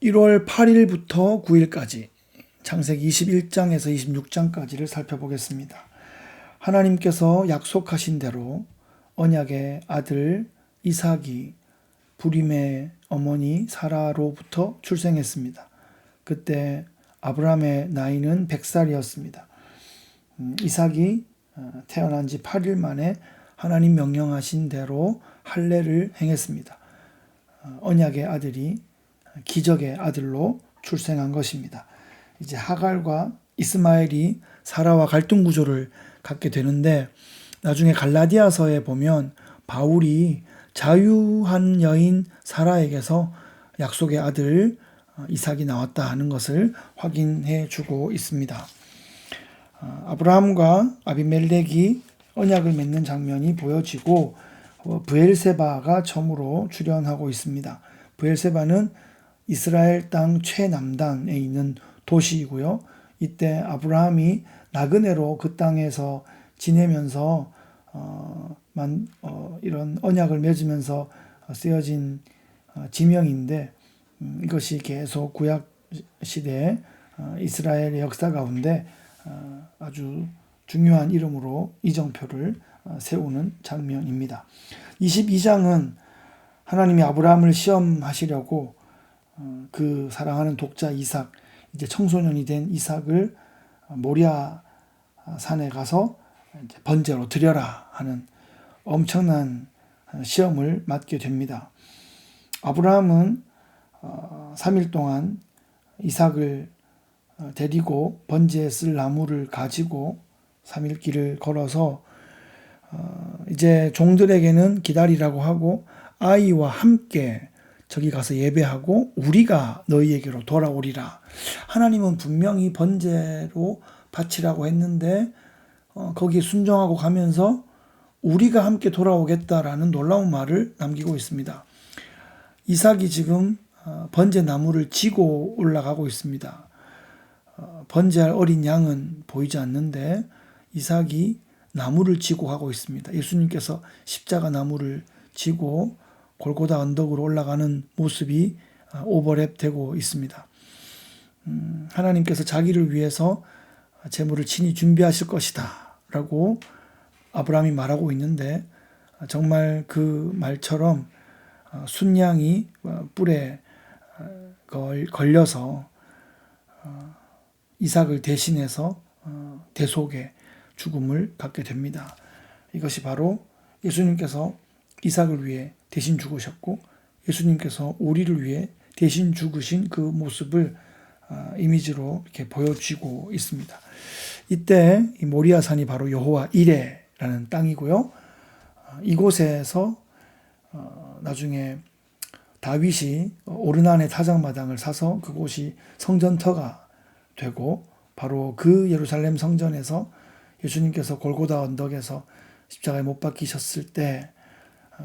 1월 8일부터 9일까지 창세기 21장에서 26장까지를 살펴보겠습니다. 하나님께서 약속하신 대로 언약의 아들 이삭이 부림의 어머니 사라로부터 출생했습니다. 그때 아브라함의 나이는 100살이었습니다. 이삭이 태어난 지 8일 만에 하나님 명령하신 대로 할례를 행했습니다. 언약의 아들이 기적의 아들로 출생한 것입니다. 이제 하갈과 이스마엘이 사라와 갈등 구조를 갖게 되는데, 나중에 갈라디아서에 보면 바울이 자유한 여인 사라에게서 약속의 아들 이삭이 나왔다 하는 것을 확인해 주고 있습니다. 아브라함과 아비멜렉이 언약을 맺는 장면이 보여지고 브엘세바가 처음으로 출현하고 있습니다. 브엘세바는 이스라엘 땅 최남단에 있는 도시이고요. 이때 아브라함이 나그네로 그 땅에서 지내면서 이런 언약을 맺으면서 쓰여진 지명인데, 이것이 계속 구약 시대 이스라엘의 역사 가운데 아주 중요한 이름으로 이정표를 세우는 장면입니다. 22장은 하나님이 아브라함을 시험하시려고 그 사랑하는 독자 이삭, 이제 청소년이 된 이삭을 모리아 산에 가서 이제 번제로 드려라 하는 엄청난 시험을 맞게 됩니다. 아브라함은 3일 동안 이삭을 데리고 번제에 쓸 나무를 가지고 3일 길을 걸어서 이제 종들에게는 기다리라고 하고 아이와 함께 저기 가서 예배하고 우리가 너희에게로 돌아오리라. 하나님은 분명히 번제로 바치라고 했는데 거기에 순종하고 가면서 우리가 함께 돌아오겠다라는 놀라운 말을 남기고 있습니다. 이삭이 지금 번제 나무를 지고 올라가고 있습니다. 번제할 어린 양은 보이지 않는데 이삭이 나무를 지고 가고 있습니다. 예수님께서 십자가 나무를 지고 골고다 언덕으로 올라가는 모습이 오버랩되고 있습니다. 하나님께서 자기를 위해서 제물을 친히 준비하실 것이다 라고 아브라함이 말하고 있는데, 정말 그 말처럼 순양이 뿔에 걸려서 이삭을 대신해서 대속의 죽음을 받게 됩니다. 이것이 바로 예수님께서 이삭을 위해 대신 죽으셨고 예수님께서 우리를 위해 대신 죽으신 그 모습을 이미지로 이렇게 보여주고 있습니다. 이때 이 모리아산이 바로 여호와 이레라는 땅이고요. 이곳에서 나중에 다윗이 오르난의 타작마당을 사서 그곳이 성전터가 되고, 바로 그 예루살렘 성전에서 예수님께서 골고다 언덕에서 십자가에 못 박히셨을 때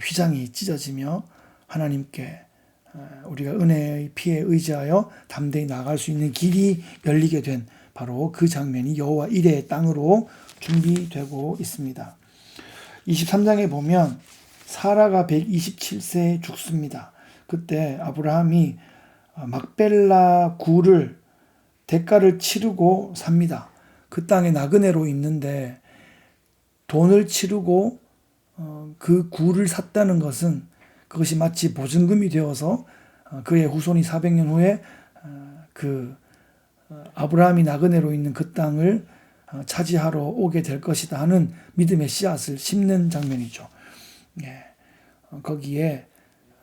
휘장이 찢어지며 하나님께 우리가 은혜의 피에 의지하여 담대히 나아갈 수 있는 길이 열리게 된 바로 그 장면이 여호와 이레의 땅으로 준비되고 있습니다. 23장에 보면 사라가 127세에 죽습니다. 그때 아브라함이 막벨라 굴을 대가를 치르고 삽니다. 그 땅에 나그네로 있는데 돈을 치르고 그 굴을 샀다는 것은 그것이 마치 보증금이 되어서 그의 후손이 400년 후에 그 아브라함이 나그네로 있는 그 땅을 차지하러 오게 될 것이다 하는 믿음의 씨앗을 심는 장면이죠. 거기에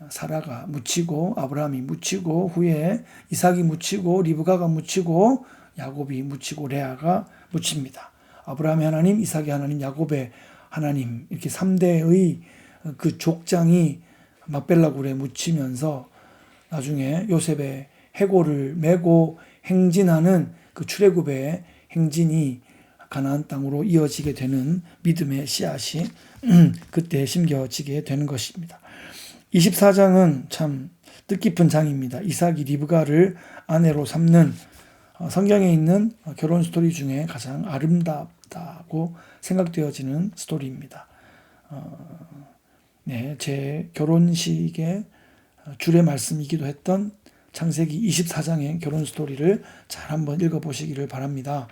사라가 묻히고 아브라함이 묻히고 후에 이삭이 묻히고 리브가가 묻히고 야곱이 묻히고 레아가 묻힙니다. 아브라함의 하나님, 이삭의 하나님, 야곱의 하나님, 이렇게 3대의 그 족장이 막벨라굴에 묻히면서 나중에 요셉의 해골을 메고 행진하는 그 출애굽의 행진이 가나안 땅으로 이어지게 되는 믿음의 씨앗이 그때 심겨지게 되는 것입니다. 24장은 참 뜻깊은 장입니다. 이삭이 리브가를 아내로 삼는 성경에 있는 결혼 스토리 중에 가장 아름답다고 생각되어지는 스토리입니다. 제 결혼식의 주례 말씀이기도 했던 창세기 24장의 결혼 스토리를 잘 한번 읽어보시기를 바랍니다.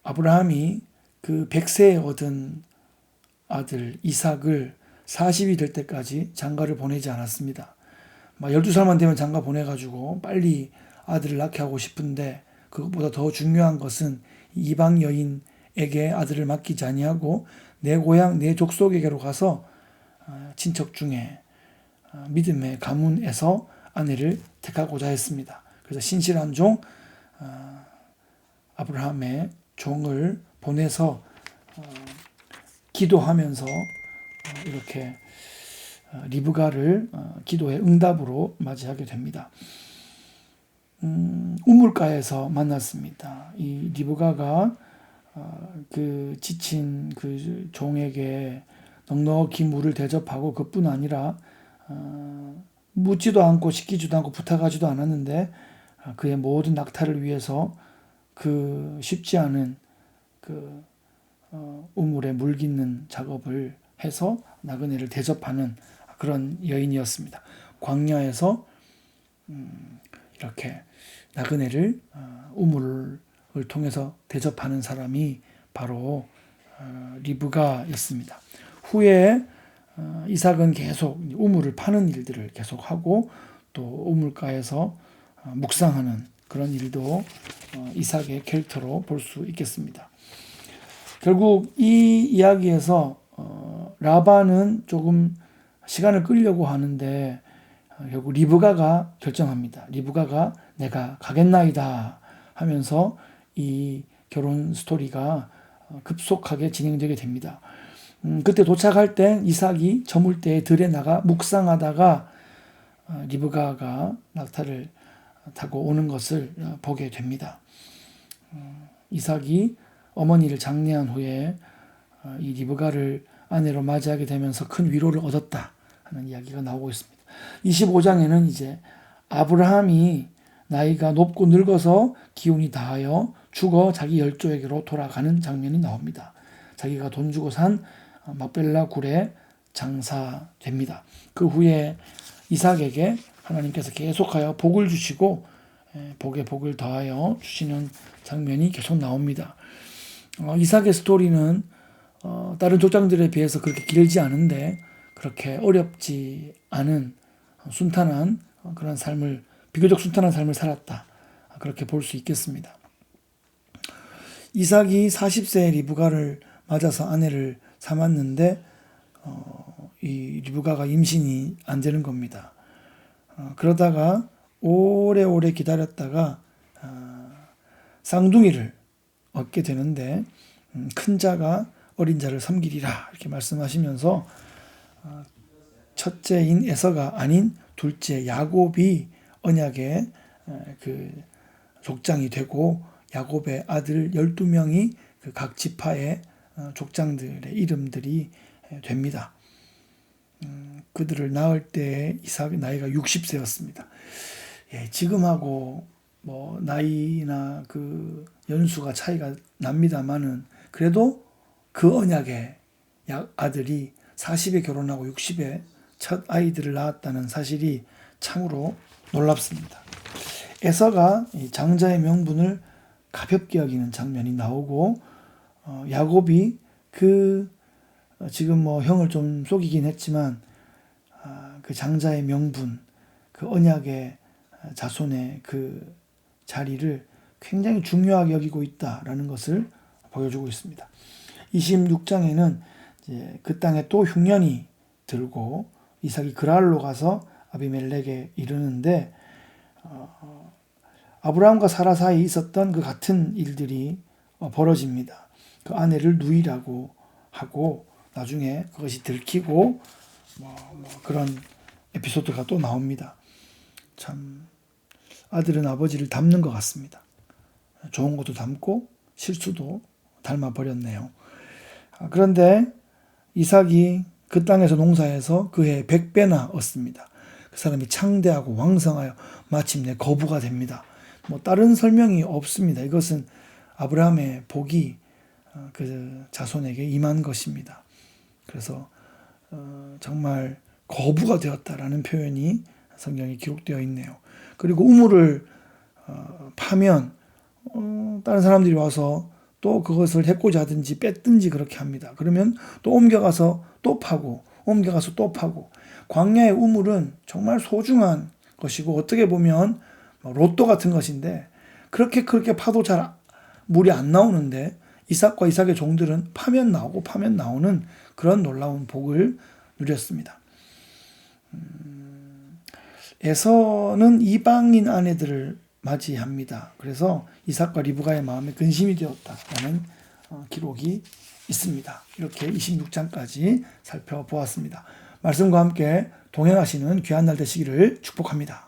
아브라함이 그 100세에 얻은 아들 이삭을 40이 될 때까지 장가를 보내지 않았습니다. 12살만 되면 장가 보내가지고 빨리 아들을 낳게 하고 싶은데 그것보다 더 중요한 것은 이방 여인에게 아들을 맡기지 아니하고 내 고향 내 족속에게로 가서 친척 중에 믿음의 가문에서 아내를 택하고자 했습니다. 그래서 신실한 종 아브라함의 종을 보내서 기도하면서 이렇게 리브가를 기도의 응답으로 맞이하게 됩니다. 우물가에서 만났습니다. 이 리브가가 그 지친 그 종에게 넉넉히 물을 대접하고 그뿐 아니라 묻지도 않고 시키지도 않고 부탁하지도 않았는데 그의 모든 낙타를 위해서 그 쉽지 않은 그 우물에 물 깃는 작업을 해서 나그네를 대접하는 그런 여인이었습니다. 광야에서 이렇게 나그네를 우물을 통해서 대접하는 사람이 바로 리브가였습니다. 후에 이삭은 계속 우물을 파는 일들을 계속하고 또 우물가에서 묵상하는 그런 일도 이삭의 캐릭터로 볼 수 있겠습니다. 결국 이 이야기에서 라반은 조금 시간을 끌려고 하는데 결국 리브가가 결정합니다. 리브가가 내가 가겠나이다 하면서 이 결혼 스토리가 급속하게 진행되게 됩니다. 그때 도착할 때 이삭이 저물 때에 들에 나가 묵상하다가 리브가가 낙타를 타고 오는 것을 보게 됩니다. 이삭이 어머니를 장례한 후에 이 리브가를 아내로 맞이하게 되면서 큰 위로를 얻었다 하는 이야기가 나오고 있습니다. 25장에는 이제 아브라함이 나이가 높고 늙어서 기운이 다하여 죽어 자기 열조에게로 돌아가는 장면이 나옵니다. 자기가 돈 주고 산 막벨라 굴에 장사됩니다. 그 후에 이삭에게 하나님께서 계속하여 복을 주시고 복에 복을 더하여 주시는 장면이 계속 나옵니다. 이삭의 스토리는 다른 족장들에 비해서 그렇게 길지 않은데 그렇게 어렵지 않은 순탄한 그런 삶을 비교적 순탄한 삶을 살았다. 그렇게 볼 수 있겠습니다. 이삭이 40세에 리브가를 맞아서 아내를 삼았는데 이 리브가가 임신이 안 되는 겁니다. 그러다가 오래오래 기다렸다가 쌍둥이를 얻게 되는데 큰 자가 어린 자를 섬기리라 이렇게 말씀하시면서 첫째인 에서가 아닌 둘째 야곱이 언약의 그 족장이 되고 야곱의 아들 12명이 그 각 지파의 족장들의 이름들이 됩니다. 그들을 낳을 때 이삭의 나이가 60세였습니다. 예, 지금하고 뭐 나이나 그 연수가 차이가 납니다만은 그래도 그 언약의 아들이 40에 결혼하고 60에 첫 아이들을 낳았다는 사실이 참으로 놀랍습니다. 에서가 장자의 명분을 가볍게 여기는 장면이 나오고 야곱이 그 지금 뭐 형을 좀 속이긴 했지만 그 장자의 명분, 그 언약의 자손의 그 자리를 굉장히 중요하게 여기고 있다라는 것을 보여주고 있습니다. 26장에는 이제 그 땅에 또 흉년이 들고 이삭이 그랄로 가서 아비멜렉에 이르는데 아브라함과 사라 사이에 있었던 그 같은 일들이 벌어집니다. 그 아내를 누이라고 하고 나중에 그것이 들키고 그런 에피소드가 또 나옵니다. 참 아들은 아버지를 닮는 것 같습니다. 좋은 것도 닮고 실수도 닮아 버렸네요. 그런데 이삭이 그 땅에서 농사해서 그해 100배나 얻습니다. 그 사람이 창대하고 왕성하여 마침내 거부가 됩니다. 뭐 다른 설명이 없습니다. 이것은 아브라함의 복이 그 자손에게 임한 것입니다. 그래서 정말 거부가 되었다라는 표현이 성경에 기록되어 있네요. 그리고 우물을 파면 다른 사람들이 와서 또 그것을 해코지 하든지 뺐든지 그렇게 합니다. 그러면 또 옮겨가서 또 파고 옮겨가서 또 파고. 광야의 우물은 정말 소중한 것이고 어떻게 보면 로또 같은 것인데 그렇게 파도 잘 물이 안 나오는데 이삭과 이삭의 종들은 파면 나오고 파면 나오는 그런 놀라운 복을 누렸습니다. 에서는 이방인 아내들을 맞이합니다. 그래서 이삭과 리브가의 마음에 근심이 되었다라는 기록이 있습니다. 이렇게 26장까지 살펴보았습니다. 말씀과 함께 동행하시는 귀한 날 되시기를 축복합니다.